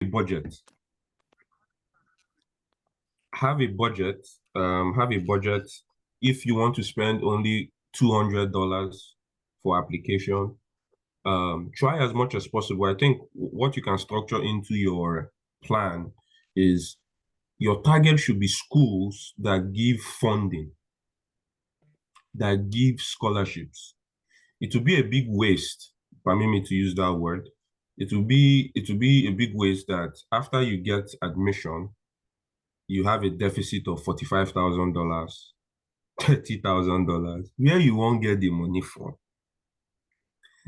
budget. Have a budget. Have a budget. If you want to spend only $200 for application, try as much as possible. I think what you can structure into your plan is your target should be schools that give funding, that give scholarships. It will be a big waste, permit me to use that word. It will be a big waste that after you get admission, you have a deficit of $45,000, $30,000, where you won't get the money from.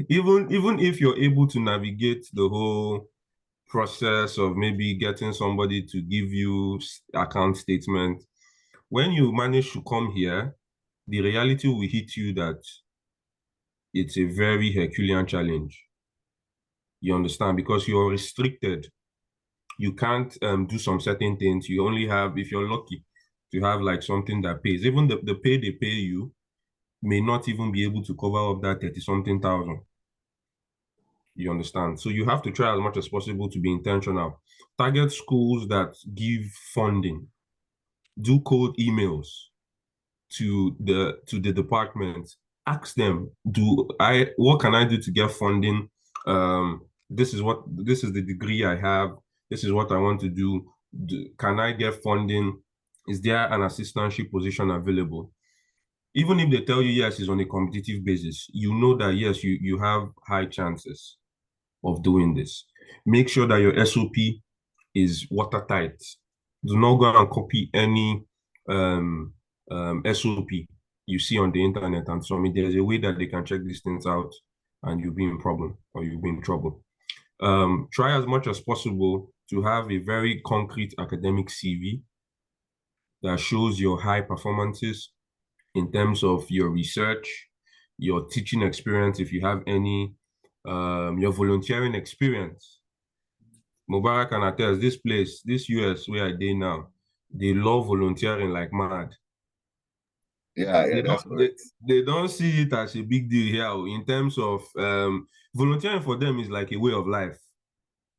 Even if you're able to navigate the whole process of maybe getting somebody to give you account statement, when you manage to come here, the reality will hit you that it's a very Herculean challenge. You understand? Because you're restricted. You can't do some certain things. You only have, if you're lucky, to have like something that pays. Even the pay they pay you may not even be able to cover up that 30-something thousand. You understand? So you have to try as much as possible to be intentional. Target schools that give funding. Do cold emails to the department. Ask them, what can I do to get funding? This is the degree I have. This is what I want to do. Can I get funding? Is there an assistantship position available? Even if they tell you yes, it's on a competitive basis, you know that yes, you have high chances of doing this. Make sure that your SOP is watertight. Do not go and copy any SOP you see on the internet and so on. There's a way that they can check these things out and you'll be in problem or you'll be in trouble. Try as much as possible to have a very concrete academic CV that shows your high performances in terms of your research, your teaching experience, if you have any, your volunteering experience. Mubarak and attest, this place, this US where I dey now, they love volunteering like mad. Yeah, that's correct. They don't see it as a big deal here in terms of volunteering for them is like a way of life.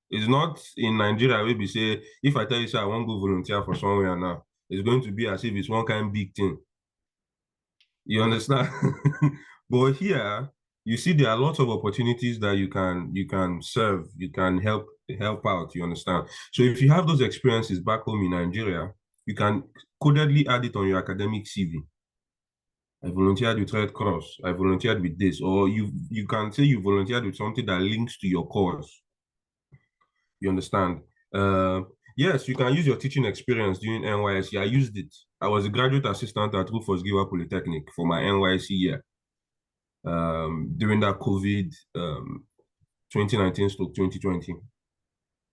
It's not in Nigeria where we say, if I tell you, say, I want to go volunteer for somewhere now, it's going to be as if it's one kind of big thing. You understand? But here, you see there are lots of opportunities that you can serve, you can help out, you understand? So if you have those experiences back home in Nigeria, you can codedly add it on your academic CV. I volunteered with Red Cross, I volunteered with this, or you can say you volunteered with something that links to your cause. You understand? Yes, you can use your teaching experience during NYSC. I used it. I was a graduate assistant at Rufus Giwa Polytechnic for my NYSC year. During that COVID 2019 to 2020.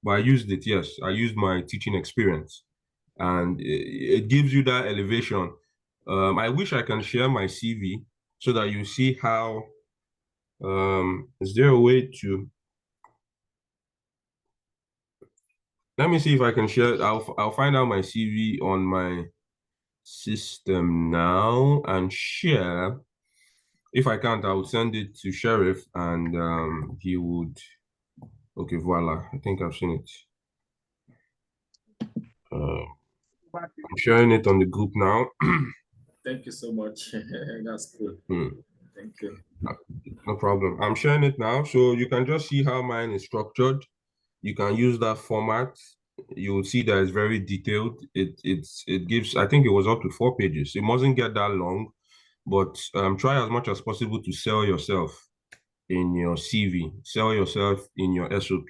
But I used it, yes. I used my teaching experience. And it gives you that elevation. I wish I can share my CV so that you see how, is there a way to, let me see if I can share, I'll find out my CV on my system now and share. If I can't, I will send it to Sheriff and he would, okay, voila, I think I've seen it. I'm sharing it on the group now. Thank you so much. That's good. Thank you. No problem. I'm sharing it now. So you can just see how mine is structured. You can use that format. You will see that it's very detailed. It gives, I think it was up to 4 pages. It mustn't get that long, but try as much as possible to sell yourself in your CV, sell yourself in your SOP.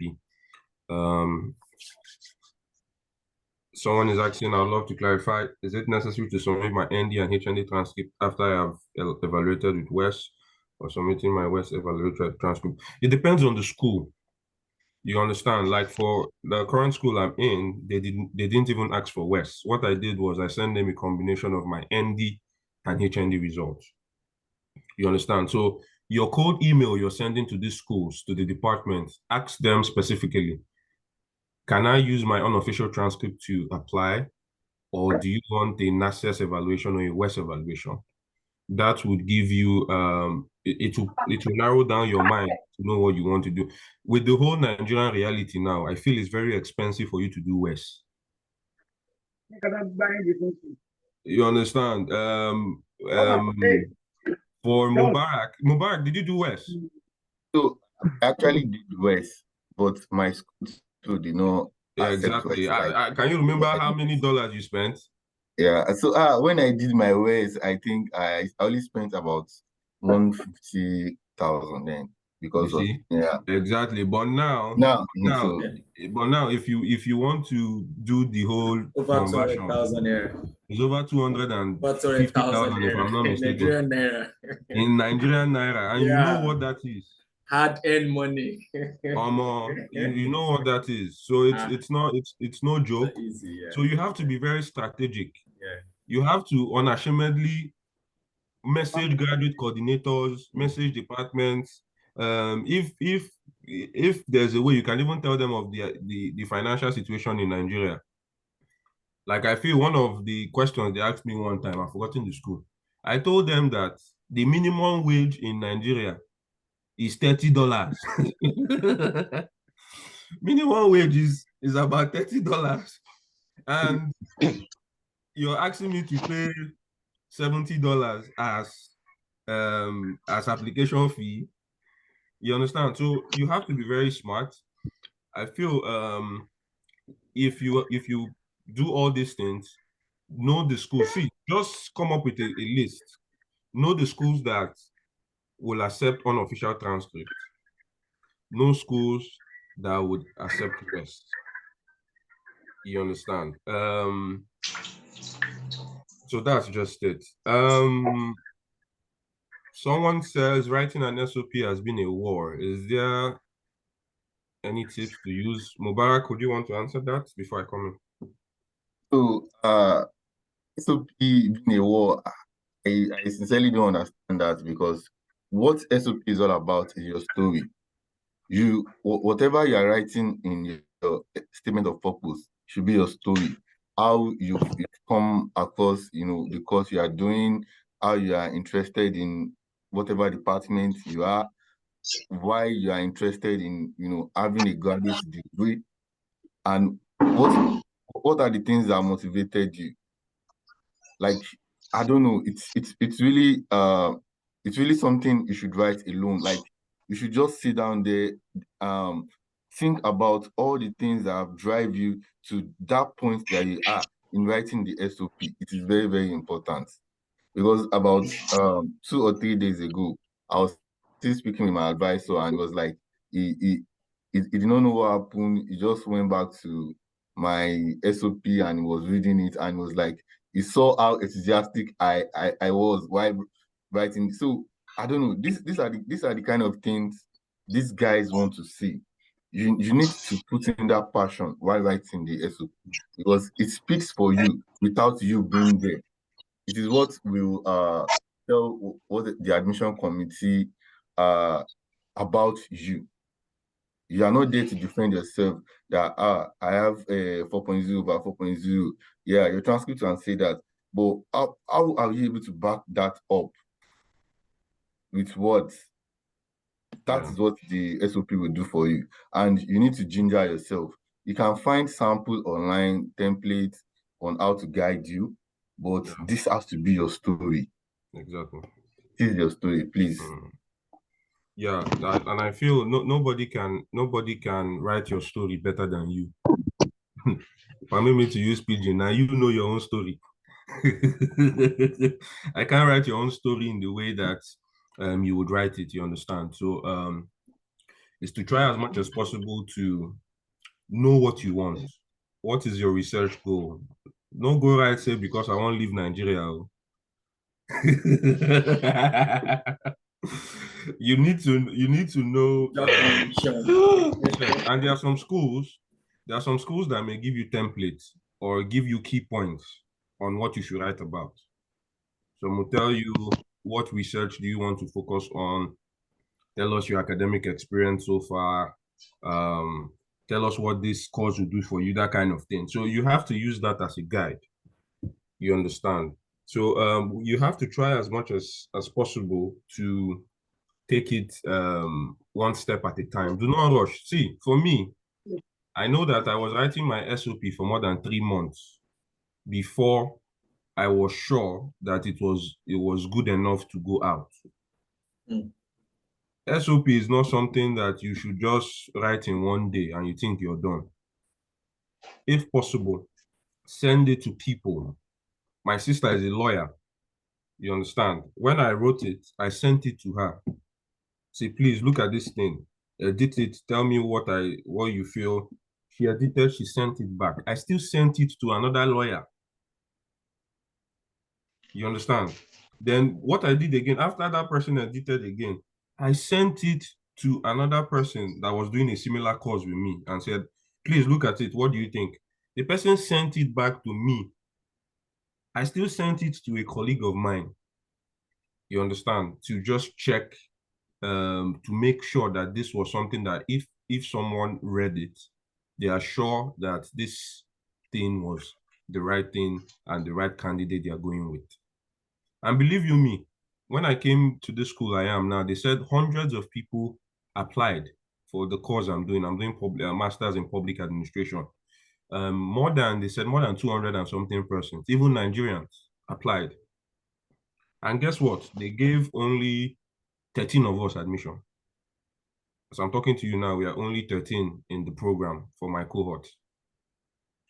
Someone is asking, I'd love to clarify, is it necessary to submit my ND and HND transcript after I have evaluated with WES or submitting my WES evaluated transcript? It depends on the school. You understand? Like for the current school I'm in, they didn't even ask for WES. What I did was I sent them a combination of my ND and HND results. You understand? So your cold email you're sending to these schools, to the department, ask them specifically, can I use my unofficial transcript to apply? Or do you want a NACES evaluation or a WES evaluation? that would give you it will narrow down your mind to know what you want to do. With the whole Nigerian reality now, I feel it's very expensive for you to do West. You understand? For Mubarak, did you do West? So I actually did West, but my school did not. Yeah, exactly. Can you remember how many dollars you spent? Yeah. So when I did my West, I think I only spent about 150,000 then because of exactly. But now, so if you want to do the whole over conversion, 200,000 it's over 250,000 if I'm not mistaken. In Nigerian naira, and you know what that is. Hard-earned money. You know what that is. So it's no joke. Easy, yeah. So you have to be very strategic. Yeah. You have to unashamedly message graduate coordinators, message departments. If there's a way, you can even tell them of the financial situation in Nigeria. Like, I feel one of the questions they asked me one time, I've forgotten the school. I told them that the minimum wage in Nigeria is $30. Minimum wage is about $30. And you're asking me to pay $70 as application fee. You understand? So you have to be very smart. I feel if you do all these things, know the school. See, just come up with a list. Know the schools that will accept unofficial transcript. No schools that would accept West. You understand? So that's just it. Someone says writing an SOP has been a war. Is there any tips to use? Mubarak, would you want to answer that before I come in? So SOP being a war, I sincerely don't understand that, because what SOP is all about is your story. Whatever you are writing in your statement of purpose should be your story. How you've come across, the course you are doing, how you are interested in whatever department you are, why you are interested in, having a graduate degree, and what are the things that motivated you. Like, I don't know, it's really something you should write alone. Like, you should just sit down there, think about all the things that have drive you to that point that you are in writing the SOP. It is very, very important. Because about 2 or 3 days ago, I was still speaking with my advisor, and it was like he did not know what happened. He just went back to my SOP and he was reading it, and was like, he saw how enthusiastic I was while writing. So I don't know. These are the kind of things these guys want to see. You need to put in that passion while writing the SOP, because it speaks for you without you being there. It is what will tell what the admission committee about you. You are not there to defend yourself that I have a 4.0 over 4.0. Yeah, your transcript can say that. But how are you able to back that up with words? That is what the SOP will do for you. And you need to ginger yourself. You can find sample online templates on how to guide you, but this has to be your story. Exactly. This is your story, please. Yeah, and I feel nobody can write your story better than you. Permit me to use pidgin. Now you know your own story. I can't write your own story in the way that you would write it. You understand? So it's to try as much as possible to know what you want. What is your research goal? Don't go right say because I want to leave Nigeria. You need to know. And there are some schools that may give you templates or give you key points on what you should write about. Some will tell you what research do you want to focus on. Tell us your academic experience so far. Tell us what this course will do for you, that kind of thing. So you have to use that as a guide. You understand? So you have to try as much as possible to take it one step at a time. Do not rush. See, for me, I know that I was writing my SOP for more than 3 months before I was sure that it was good enough to go out. SOP is not something that you should just write in one day and you think you're done. If possible, send it to people. My sister is a lawyer. You understand? When I wrote it, I sent it to her. Say, please look at this thing. Edit it. Tell me what you feel. She edited, she sent it back. I still sent it to another lawyer. You understand? Then what I did again, after that person edited again, I sent it to another person that was doing a similar course with me and said, please look at it. What do you think? The person sent it back to me. I still sent it to a colleague of mine. You understand? To just check, to make sure that this was something that if someone read it, they are sure that this thing was the right thing and the right candidate they are going with. And believe you me, when I came to the school I am now, they said hundreds of people applied for the course I'm doing. I'm doing master's in public administration. They said more than 200 and something persons, even Nigerians applied. And guess what? They gave only 13 of us admission. As I'm talking to you now, we are only 13 in the program for my cohort.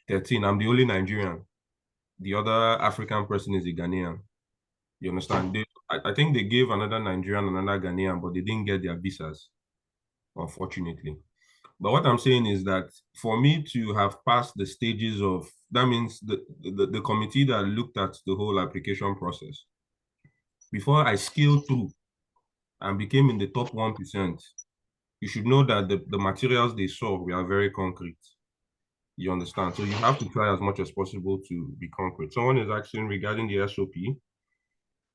13. I'm the only Nigerian. The other African person is a Ghanaian. You understand? I think they gave another Nigerian, another Ghanaian, but they didn't get their visas, unfortunately. But what I'm saying is that for me to have passed the stages of, that means the committee that looked at the whole application process, before I scaled through and became in the top 1%, you should know that the materials they saw were very concrete. You understand? So you have to try as much as possible to be concrete. Someone is asking regarding the SOP.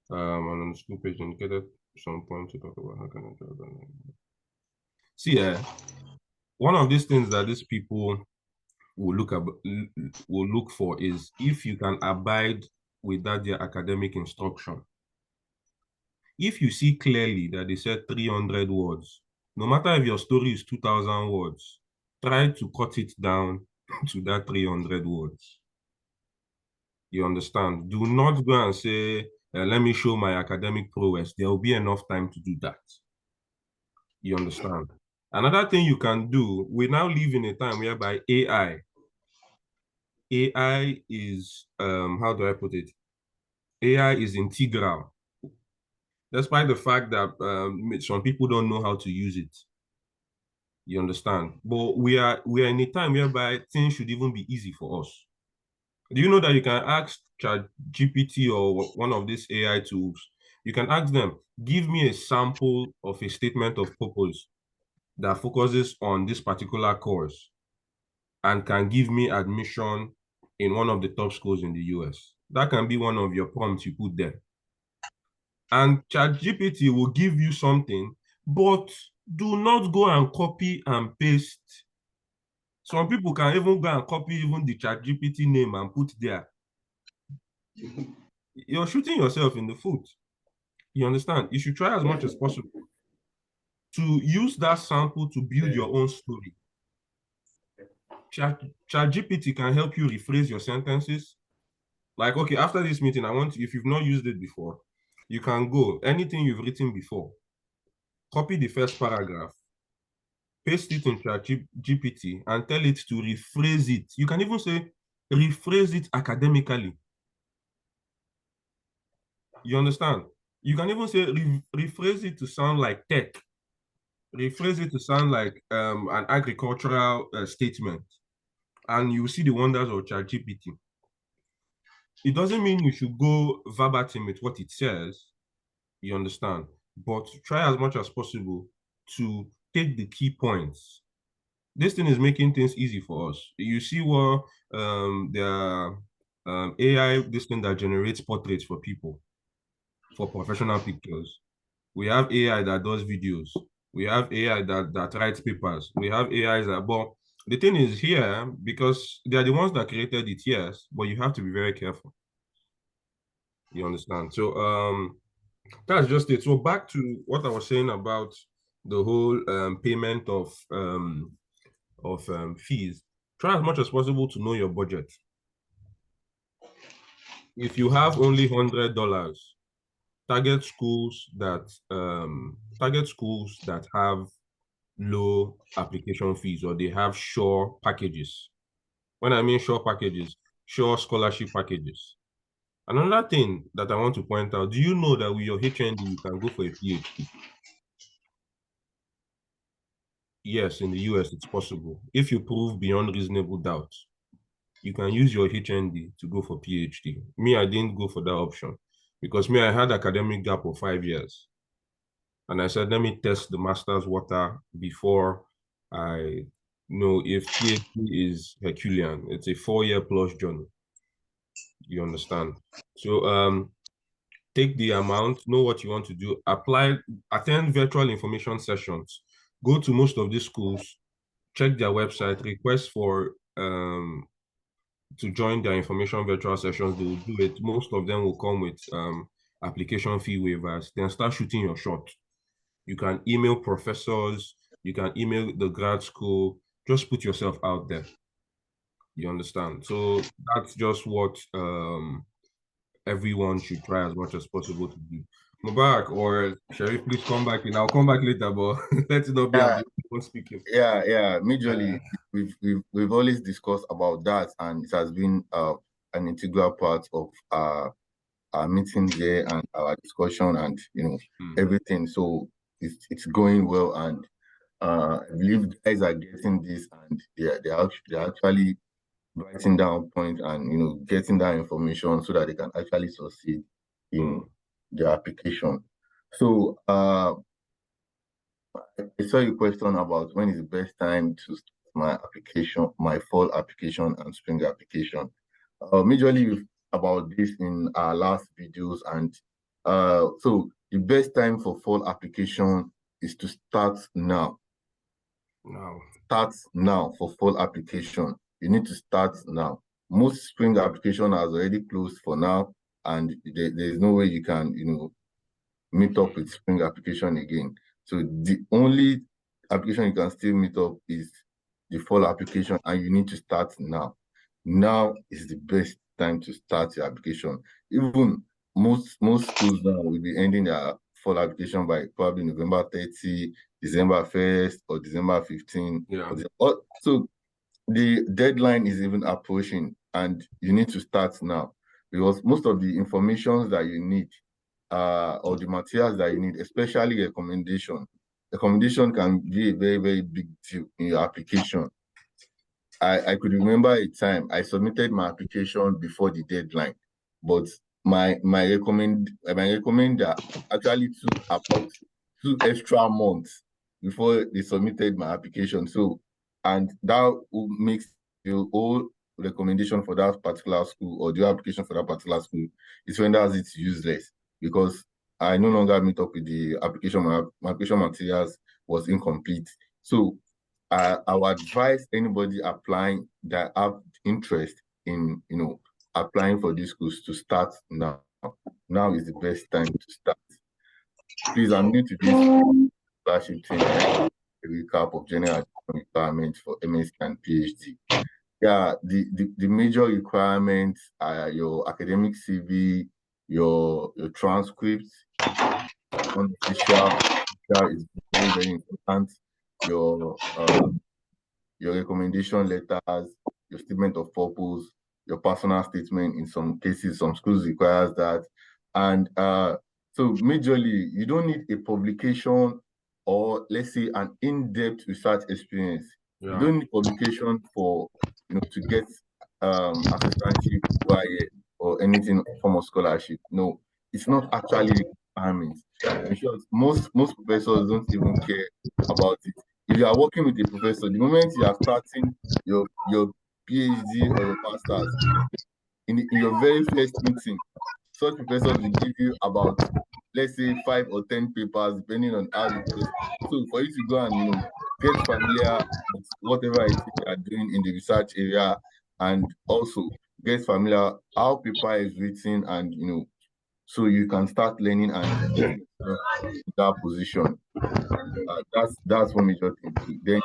On the school page indicated some point to talk about how can I tell them. See, one of these things that these people will look for is if you can abide with that their academic instruction. If you see clearly that they said 300 words, no matter if your story is 2,000 words, try to cut it down to that 300 words. You understand? Do not go and say, let me show my academic prowess. There will be enough time to do that. You understand? Another thing you can do, we now live in a time whereby AI is, how do I put it? AI is integral. Despite the fact that some people don't know how to use it. You understand? But we are in a time whereby things should even be easy for us. Do you know that you can ask ChatGPT or one of these AI tools, you can ask them, give me a sample of a statement of purpose that focuses on this particular course and can give me admission in one of the top schools in the US. That can be one of your prompts you put there. And ChatGPT will give you something, but do not go and copy and paste. Some people can even go and copy even the ChatGPT name and put there. You're shooting yourself in the foot. You understand? You should try as much as possible to use that sample to build your own story. ChatGPT can help you rephrase your sentences. Like, okay, after this meeting, I want you, if you've not used it before, you can go, anything you've written before, copy the first paragraph, paste it in ChatGPT, and tell it to rephrase it. You can even say, rephrase it academically. You understand? You can even say, rephrase it to sound like tech. Rephrase it to sound like an agricultural statement. And you see the wonders of ChatGPT. It doesn't mean you should go verbatim with what it says, you understand, but try as much as possible to take the key points. This thing is making things easy for us. You see what the AI, this thing that generates portraits for people, for professional pictures. We have AI that does videos. We have AI that writes papers. We have AIs that, but the thing is here, because they are the ones that created it, yes, but you have to be very careful. You understand? So that's just it. So back to what I was saying about the whole payment of fees. Try as much as possible to know your budget. If you have only $100, target schools that have low application fees, or they have sure packages. When I mean sure packages, sure scholarship packages. Another thing that I want to point out, do you know that with your HND, you can go for a PhD? Yes, in the US, it's possible. If you prove beyond reasonable doubt, you can use your HND to go for PhD. Me, I didn't go for that option because me, I had academic gap of 5 years. And I said, let me test the master's water before I know if PhD is Herculean. It's a 4-year plus journey. You understand? So take the amount, know what you want to do, apply, attend virtual information sessions, go to most of these schools, check their website, request for to join their information virtual sessions. They will do it. Most of them will come with application fee waivers. Then start shooting your shot. You can email professors, you can email the grad school, just put yourself out there. You understand? So that's just what everyone should try as much as possible to do. Mubarak or Sharif, please come back in. I'll come back later, but let it not be I'm the one speaking. Yeah. Majorly, we've always discussed about that, and it has been an integral part of our meeting here and our discussion, and everything. So it's going well, and I believe guys are getting this, and they're actually writing down points and getting that information so that they can actually succeed in their application. So I saw a question about when is the best time to start my application, my fall application and spring application. Majorly about this in our last videos, and so the best time for fall application is to start now. Start now for fall application. You need to start now. Most spring application has already closed for now, and there's no way you can meet up with spring application again. So the only application you can still meet up is the fall application, and you need to start now. Now is the best time to start your application. Even most schools now will be ending their fall application by probably November 30, December 1st, or December 15. Yeah. So the deadline is even approaching, and you need to start now, because most of the information that you need or the materials that you need, especially recommendation can be a very, very big deal in your application. I could remember a time I submitted my application before the deadline, but my recommender actually took about 2 extra months before they submitted my application. So, and that makes the whole recommendation for that particular school, or the application for that particular school, it renders it useless, because I no longer meet up with the application. My application materials was incomplete. So I would advise anybody applying that have interest in applying for these schools to start now. Now is the best time to start. Please, I'm new to this scholarship thing. A recap of general requirements for MSc and PhD. Yeah, the major requirements are your academic CV, your transcripts, unofficial is very, very important. Your recommendation letters, your statement of purpose, your personal statement. In some cases, some schools requires that. And so majorly, you don't need a publication or, let's say, an in-depth research experience. Yeah. You don't need publication for to get assistantship or anything form of scholarship. No, it's not actually requirements. In short, most professors don't even care about it. If you are working with a professor, the moment you are starting your PhD or your master's, in your very first meeting, such professors will give you about, let's say, 5 or 10 papers, depending on how you do. So for you to go and get familiar with whatever it is you are doing in the research area, and also get familiar how paper is written, and so you can start learning and get that position. That's one major thing too. Then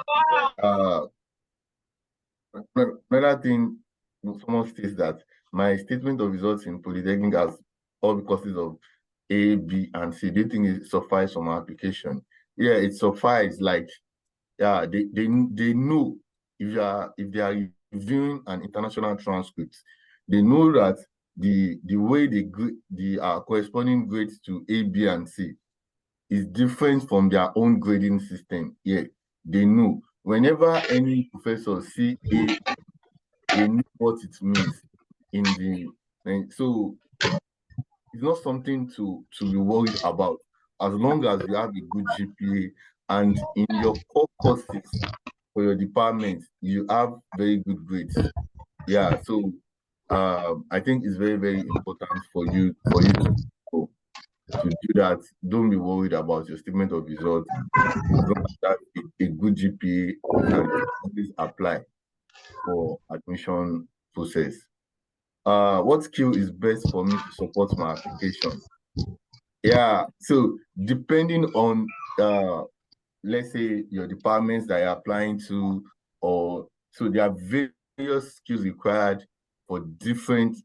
another thing, someone states that my statement of results in Polytechnic has all courses of A, B, and C. Do you think it suffice from our application? Yeah, it suffices. Like, yeah, they know if they are reviewing an international transcript, they know that the way they grade the corresponding grades to A, B, and C is different from their own grading system. Yeah, they know. Whenever any professor see A, they know what it means in the, and so it's not something to be worried about as long as you have a good GPA and in your core courses for your department you have very good grades. Yeah, so I think it's very, very important for you to do that. Don't be worried about your statement of results. As long as you have a good GPA, you can always apply for admission process. What skill is best for me to support my application? Yeah, so depending on let's say your departments that you're applying to, or so there are various skills required for different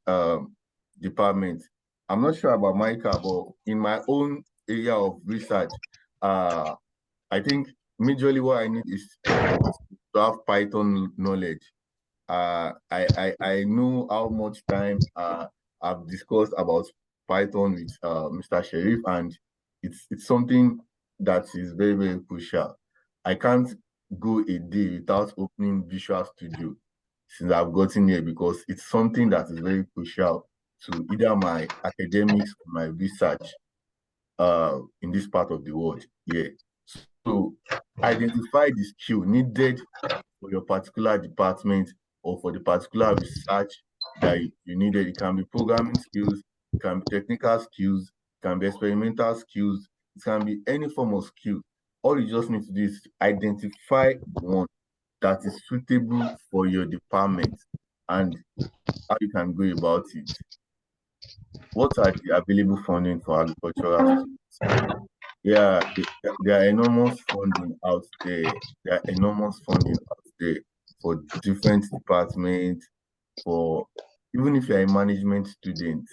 departments. I'm not sure about Micah, but in my own area of research, I think majorly what I need is to have Python knowledge. I know how much time I've discussed about Python with Mr. Sharif, and it's something that is very, very crucial. I can't go a day without opening Visual Studio since I've gotten here, because it's something that is very crucial to either my academics or my research in this part of the world. Yeah. So identify the skill needed for your particular department or for the particular research that you needed. It can be programming skills, it can be technical skills, it can be experimental skills, it can be any form of skill. All you just need to do is identify one that is suitable for your department and how you can go about it. What are the available funding for agricultural students? Yeah, there are enormous funding out there. There are enormous funding out there for different departments, for even if you're a management student,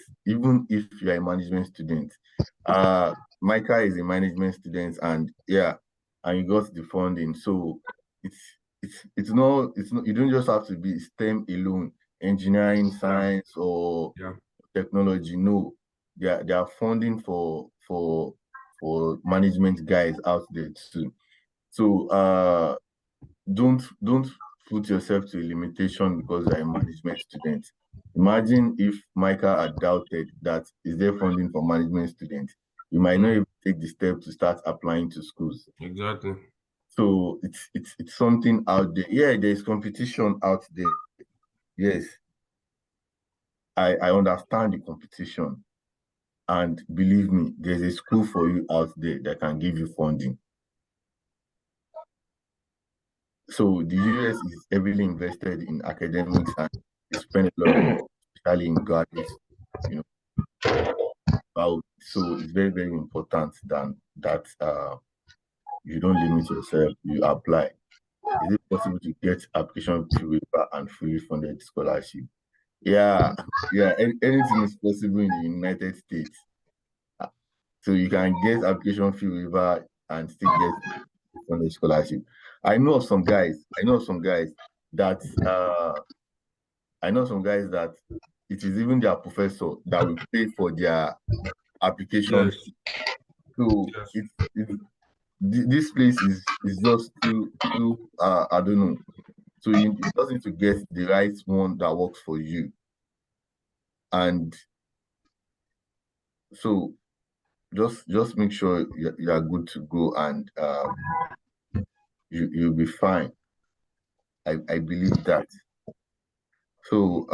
Micah is a management student, and yeah, and you got the funding. So it's not you don't just have to be STEM alone, engineering, science, or technology. No, there are funding for management guys out there too. So don't put yourself to a limitation because you're a management student. Imagine if Micah had doubted that is there funding for management students, you might not even take the step to start applying to schools. Exactly. So it's something out there. Yeah, there's competition out there. Yes, I understand the competition. And believe me, there's a school for you out there that can give you funding. So the US is heavily invested in academics and they spend a lot of money, especially in graduates, you know. So it's very, very important that you don't limit yourself, you apply. Is it possible to get application fee waiver and fully funded scholarship? Yeah, anything is possible in the United States. So you can get application fee waiver and still get funded scholarship. I know of some guys that it is even their professor that will pay for their application. Yes. So this place is just too I don't know. So you just need to get the right one that works for you. And so just make sure you are good to go, and you'll be fine. I believe that. So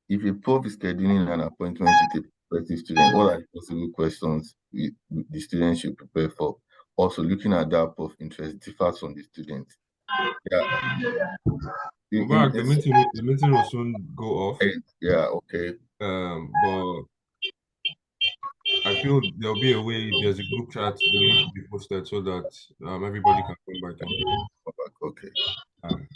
if a prof is scheduling an appointment with a prospective student, what are the possible questions the student should prepare for? Also, looking at that prof interest differs from the student. Yeah. The meeting will soon go off. Yeah, okay. But I feel there'll be a way. If there's a group chat, the link will be posted so that everybody can come back in. Okay. All right.